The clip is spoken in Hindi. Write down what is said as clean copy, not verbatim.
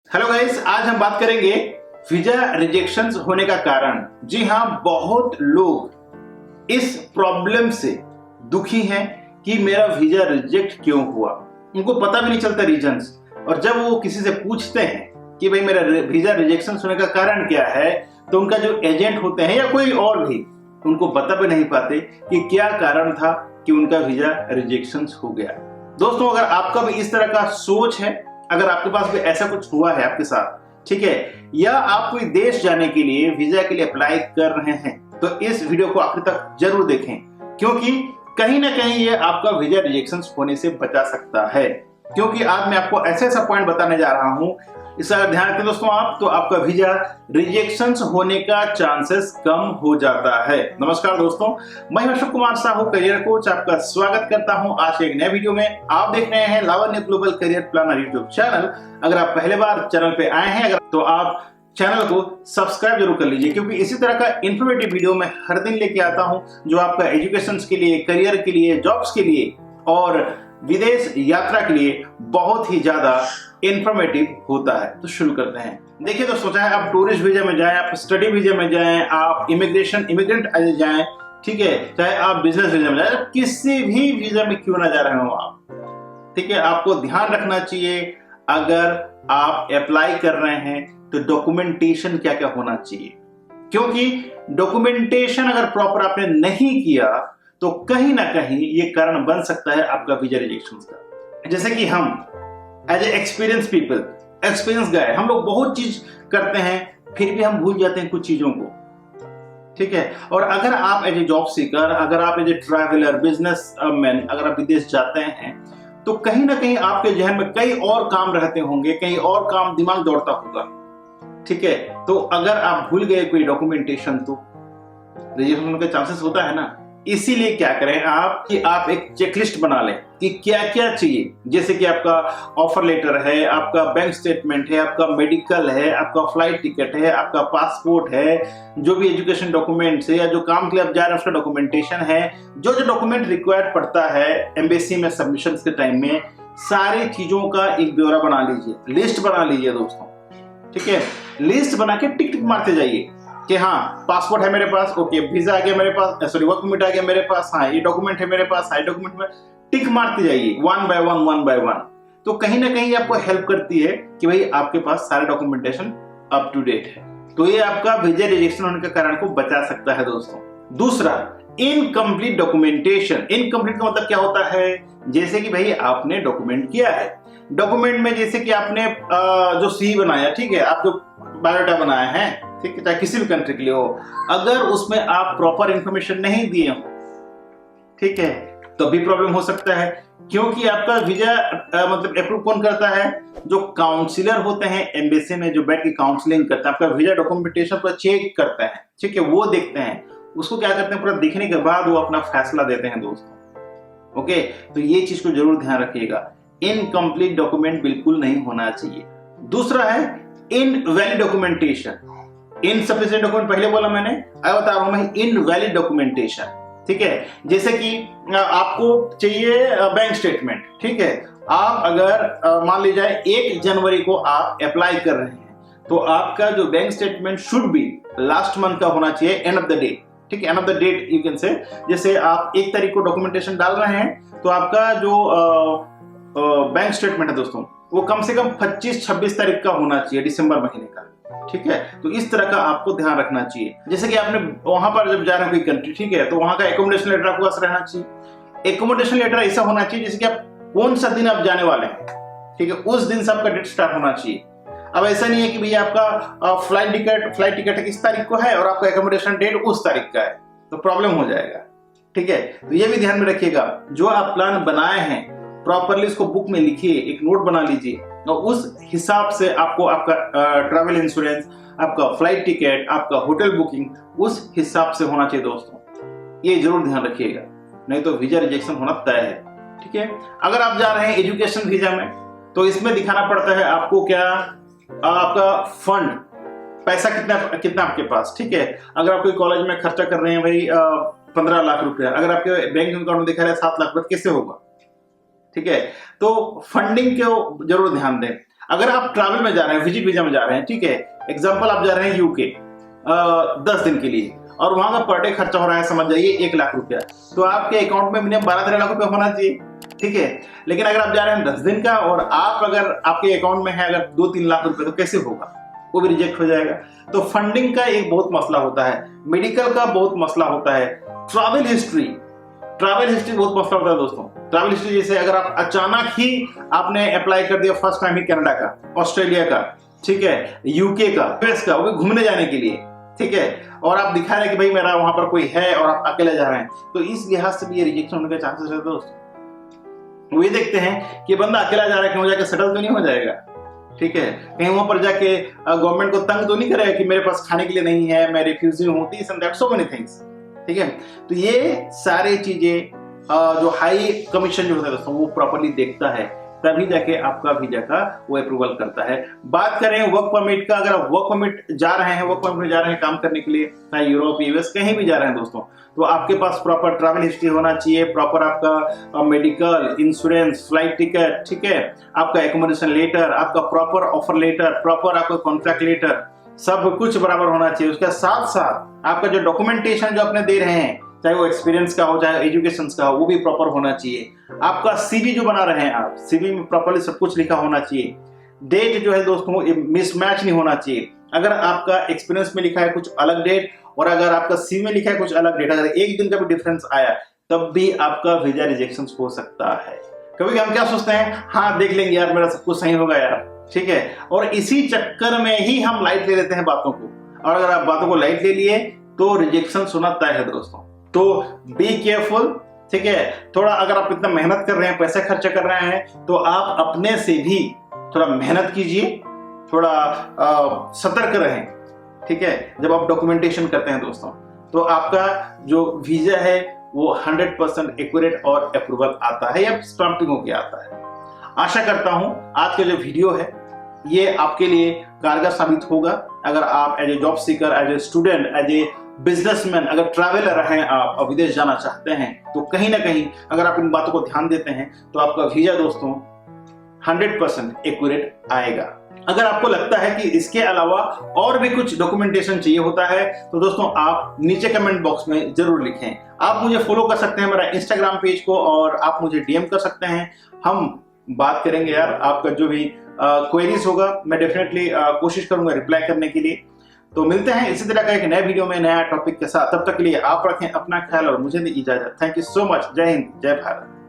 हेलो गाइस, आज हम बात करेंगे वीजा रिजेक्शंस होने का कारण। जी हाँ, बहुत लोग इस प्रॉब्लम से दुखी हैं कि मेरा वीजा रिजेक्ट क्यों हुआ। उनको पता भी नहीं चलता रीजंस, और जब वो किसी से पूछते हैं कि भाई मेरा वीजा रिजेक्शन होने का कारण क्या है, तो उनका जो एजेंट होते हैं या कोई और भी उनको बता भी नहीं पाते कि क्या कारण था कि उनका वीजा रिजेक्शन हो गया। दोस्तों, अगर आपका भी इस तरह का सोच है, अगर आपके पास भी ऐसा कुछ हुआ है आपके साथ, ठीक है, या आप कोई देश जाने के लिए वीजा के लिए अप्लाई कर रहे हैं, तो इस वीडियो को आखिर तक जरूर देखें, क्योंकि कहीं ना कहीं ये आपका वीजा रिजेक्शन होने से बचा सकता है। क्योंकि आज मैं आपको ऐसा पॉइंट बताने जा रहा हूं, इसका अगर ध्यान रखें दोस्तों आप, तो आपका वीजा रिजेक्शन होने का चांसेस कम हो जाता है। नमस्कार दोस्तों, मैं अशोक कुमार साहू, करियर कोच, आपका स्वागत करता हूं आज एक नए वीडियो में। आप देख रहे हैं Lavanya global career planner YouTube channel. अगर आप पहले बार चैनल पे आए हैं तो आप चैनल को सब्सक्राइब जरूर कर लीजिए, क्योंकि इसी तरह का इंफॉर्मेटिव वीडियो मैं हर दिन लेके आता हूं, जो आपका एजुकेशन के लिए, करियर के लिए, जॉब्स के लिए और विदेश यात्रा के लिए बहुत ही ज्यादा इंफॉर्मेटिव होता है। तो शुरू करते हैं। देखिए दोस्तों, चाहे आप टूरिस्ट वीजा में जाएं, आप स्टडी वीजा में जाएं, आप इमिग्रेंट जाएं, ठीक है, चाहे आप बिजनेस वीजा में जाएं, किसी भी वीजा में क्यों ना जा रहे हो आप, ठीक है, आपको ध्यान रखना चाहिए अगर आप अप्लाई कर रहे हैं तो डॉक्यूमेंटेशन क्या क्या होना चाहिए। क्योंकि डॉक्यूमेंटेशन अगर प्रॉपर आपने नहीं किया तो कहीं ना कहीं ये कारण बन सकता है आपका वीजा रिजेक्शन का। जैसे कि हम as a experience people, experience guy, हम लोग बहुत चीज करते हैं, फिर भी हम भूल जाते हैं कुछ चीजों को, ठीक है। और अगर आप एज ए जॉब सीकर, अगर आप as a traveller, business man, अगर आप विदेश जाते हैं, तो कहीं ना कहीं आपके जहन में कई और काम रहते होंगे, कई और काम दिमाग दौड़ता होगा, ठीक है। तो अगर आप भूल गए कोई डॉक्यूमेंटेशन, तो रिजेक्शन होने का चांसेस होता है ना। इसीलिए क्या करें आप कि आप एक चेकलिस्ट बना लें कि क्या क्या चाहिए। जैसे कि आपका ऑफर लेटर है, आपका बैंक स्टेटमेंट है, आपका मेडिकल है, आपका फ्लाइट टिकट है, आपका पासपोर्ट है, जो भी एजुकेशन डॉक्यूमेंट्स है या जो काम के लिए आप जा रहे हैं उसका डॉक्यूमेंटेशन है, जो जो डॉक्यूमेंट रिक्वायर्ड पड़ता है एम्बेसी में सबमिशन के टाइम में, सारी चीजों का एक ब्यौरा बना लीजिए, लिस्ट बना लीजिए दोस्तों, ठीक है। लिस्ट बना के टिक टिक मारते जाइए कि हाँ, पासपोर्ट है मेरे पास, ओके, वीजा आ गया मेरे पास, सॉरी वर्क परमिट आ गया मेरे पास, हाँ ये डॉक्यूमेंट है मेरे पास, हाँ डॉक्यूमेंट में टिक मारते जाइए वन बाय वन। तो कहीं ना कहीं आपको हेल्प करती है कि भाई आपके पास सारे डॉक्यूमेंटेशन अप टू डेट है। तो ये आपका वीजा रिजेक्शन होने के कारण को बचा सकता है दोस्तों। दूसरा, इनकम्प्लीट डॉक्यूमेंटेशन। इनकम्प्लीट का मतलब क्या होता है? जैसे कि भाई आपने डॉक्यूमेंट किया है, डॉक्यूमेंट में जैसे कि आपने जो सी बनाया, ठीक है, आप जो बायोडाटा बनाया है, ठीक है, चाहे किसी भी कंट्री के लिए हो, अगर उसमें आप प्रॉपर इंफॉर्मेशन नहीं दिए हो, ठीक है, तो भी प्रॉब्लम हो सकता है। क्योंकि आपका वीजा मतलब अप्रूव कौन करता है? जो काउंसलर होते हैं एम्बेसी में, जो बैठ के काउंसलिंग करते हैं, आपका वीजा डॉक्यूमेंटेशन पूरा चेक करते हैं, ठीक है, वो देखते हैं, उसको क्या करते हैं, पूरा देखने के बाद वो अपना फैसला देते हैं दोस्तों। ओके, तो ये चीज को जरूर ध्यान रखिएगा, इनकम्प्लीट डॉक्यूमेंट बिल्कुल नहीं होना चाहिए। दूसरा है इनवैलिड डॉक्यूमेंटेशन। इनसफिशिएंट डॉक्यूमेंट पहले बोला मैंने, अब बता रहा हूं मैं इनवैलिड डॉक्यूमेंटेशन, ठीक है। जैसे कि आपको चाहिए बैंक स्टेटमेंट, ठीक है, आप अगर मान लीजिए 1 जनवरी को आप अप्लाई कर रहे हैं, तो आपका जो bank statement should be last month का होना चाहिए, एंड ऑफ द डे, ठीक है, end of the date you can say. जैसे आप 1 तारीख को डॉक्यूमेंटेशन डाल रहे हैं, तो आपका जो बैंक स्टेटमेंट है दोस्तों, वो कम से कम 25-26 तारीख का होना चाहिए, दिसंबर महीने का, ठीक है। तो इस तरह का आपको ध्यान रखना चाहिए। जैसे कि आपने वहां पर जब जा रहे हैं कोई कंट्री, ठीक है, तो वहां का एकोमोडेशन लेटर आपके पास रहना चाहिए। एकोमोडेशन लेटर ऐसा होना चाहिए जैसे कि आप कौन सा दिन आप जाने वाले हैं, ठीक है, उस दिन से आपका डेट स्टार्ट होना चाहिए। अब ऐसा नहीं है कि भैया आपका फ्लाइट टिकट किस तारीख को है और आपका एकोमोडेशन डेट उस तारीख का है, तो प्रॉब्लम हो जाएगा, ठीक है। तो ये भी ध्यान में रखिएगा, जो आप प्लान बनाए हैं प्रॉपरली उसको बुक में लिखिए, एक नोट बना लीजिए, और उस हिसाब से आपको आपका ट्रैवल इंश्योरेंस, आपका फ्लाइट टिकट, आपका होटल बुकिंग उस हिसाब से होना चाहिए दोस्तों। ये जरूर ध्यान रखिएगा, नहीं तो वीजा रिजेक्शन होना तय है, ठीक है। अगर आप जा रहे हैं एजुकेशन वीजा में, तो इसमें दिखाना पड़ता है आपको क्या, आपका फंड, पैसा कितना आपके पास, ठीक है। अगर आप कोई कॉलेज में खर्चा कर रहे हैं भाई 15 लाख रुपया, अगर आपके बैंक अकाउंट में दिखा रहा है 7 लाख रुपया, कैसे होगा, ठीक है। तो फंडिंग को जरूर ध्यान दें। अगर आप ट्रैवल में जा रहे हैं, विजिट वीजा में जा रहे हैं, ठीक है, एग्जाम्पल आप जा रहे हैं यूके 10 दिन के लिए और वहां का पर डे खर्चा हो रहा है समझ जाइए 1 लाख रुपया, तो आपके अकाउंट में मिनिमम 12-13 लाख रुपया होना चाहिए, ठीक है। लेकिन अगर आप जा रहे हैं 10 दिन का और आप अगर आपके अकाउंट में है अगर 2-3 लाख रुपए, तो कैसे होगा, वो भी रिजेक्ट हो जाएगा। तो फंडिंग का एक बहुत मसला होता है, मेडिकल का बहुत मसला होता है, ट्रैवल हिस्ट्री बहुत मसला होता है दोस्तों। ट्रैवल हिस्ट्री जैसे अगर आप अचानक ही आपने अप्लाई कर दिया फर्स्ट टाइम ही कनाडा का, ऑस्ट्रेलिया का, ठीक है, यूके का, यूएस का, वो भी घूमने जाने के लिए, ठीक है, और आप दिखा रहे हैं कि भाई मेरा वहां पर कोई है और आप अकेले जा रहे हैं, तो इस लिहाज से भी ये रिजेक्शन होने के चांसेस रहते हैं दोस्तों। वो ये देखते हैं कि बंदा अकेला जा रहा है, कहीं जाके सेटल तो नहीं हो जाएगा, ठीक है, कहीं वहां पर जाके गवर्नमेंट को तंग तो नहीं करेगा कि मेरे पास खाने के लिए नहीं है, मैं रिफ्यूजी हूं, this and that, so many things, ठीक है। तो ये सारी चीजें जो हाई कमीशन जो होता है दोस्तों वो प्रॉपर्ली देखता है, तभी जाके आपका वीजा का वो अप्रूवल करता है। बात करें वर्क परमिट का, अगर आप वर्क परमिट जा रहे हैं, वर्क परमिट में जा रहे हैं काम करने के लिए, चाहे यूरोप यूएस कहीं भी जा रहे हैं दोस्तों, तो आपके पास प्रॉपर ट्रैवल हिस्ट्री होना चाहिए, प्रॉपर आपका मेडिकल, इंश्योरेंस, फ्लाइट टिकट, ठीक है, आपका एकोमोडेशन लेटर, आपका प्रॉपर ऑफर लेटर, प्रॉपर आपका कॉन्ट्रैक्ट लेटर, सब कुछ बराबर होना चाहिए। उसके साथ साथ आपका जो डॉक्यूमेंटेशन जो आपने दे रहे हैं, चाहे वो एक्सपीरियंस का हो चाहे एजुकेशन का हो, वो भी प्रॉपर होना चाहिए। आपका सीवी जो बना रहे हैं आप, सीवी में प्रॉपरली सब कुछ लिखा होना चाहिए। डेट जो है दोस्तों मिसमैच नहीं होना चाहिए। अगर आपका एक्सपीरियंस में लिखा है कुछ अलग डेट और अगर आपका सीवी में लिखा है कुछ अलग डेट, अगर एक दिन का भी डिफरेंस आया तब भी आपका वीजा रिजेक्शन हो सकता है। कभी हम क्या सोचते हैं, हाँ देख लेंगे यार मेरा सब कुछ सही होगा यार, ठीक है, और इसी चक्कर में ही हम लाइट ले लेते हैं बातों को, और अगर आप बातों को लाइट ले लिए तो रिजेक्शन होना तय है दोस्तों। तो बी केयरफुल, ठीक है, थोड़ा अगर आप इतना मेहनत कर रहे हैं, पैसा खर्चा कर रहे हैं, तो आप अपने से भी थोड़ा मेहनत कीजिए, थोड़ा सतर्क रहें, ठीक है। जब आप डॉक्यूमेंटेशन करते हैं दोस्तों, तो आपका जो वीजा है वो 100% एक्यूरेट और अप्रूवल आता है या स्टाम्पिंग होके आता है। आशा करता हूं आज का जो वीडियो है ये आपके लिए कारगर साबित होगा। अगर आप as a job seeker, as a student, as a businessman, अगर ट्रैवलर हैं आप और विदेश जाना चाहते हैं, तो कहीं ना कहीं अगर आप इन बातों को ध्यान देते हैं तो आपका वीजा दोस्तों 100% एक्यूरेट आएगा। अगर आपको लगता है कि इसके अलावा और भी कुछ डॉक्यूमेंटेशन चाहिए होता है तो दोस्तों आप नीचे कमेंट बॉक्स में जरूर लिखें। आप मुझे फॉलो कर सकते हैं मेरा इंस्टाग्राम पेज को, और आप मुझे डीएम कर सकते हैं। हम बात करेंगे यार, आपका जो भी क्वेरीज होगा मैं डेफिनेटली कोशिश करूंगा रिप्लाई करने के लिए। तो मिलते हैं इसी तरह का एक नए वीडियो में नया टॉपिक के साथ। तब तक के लिए आप रखें अपना ख्याल और मुझे दी इजाजत। Thank you so much. जय हिंद, जय भारत।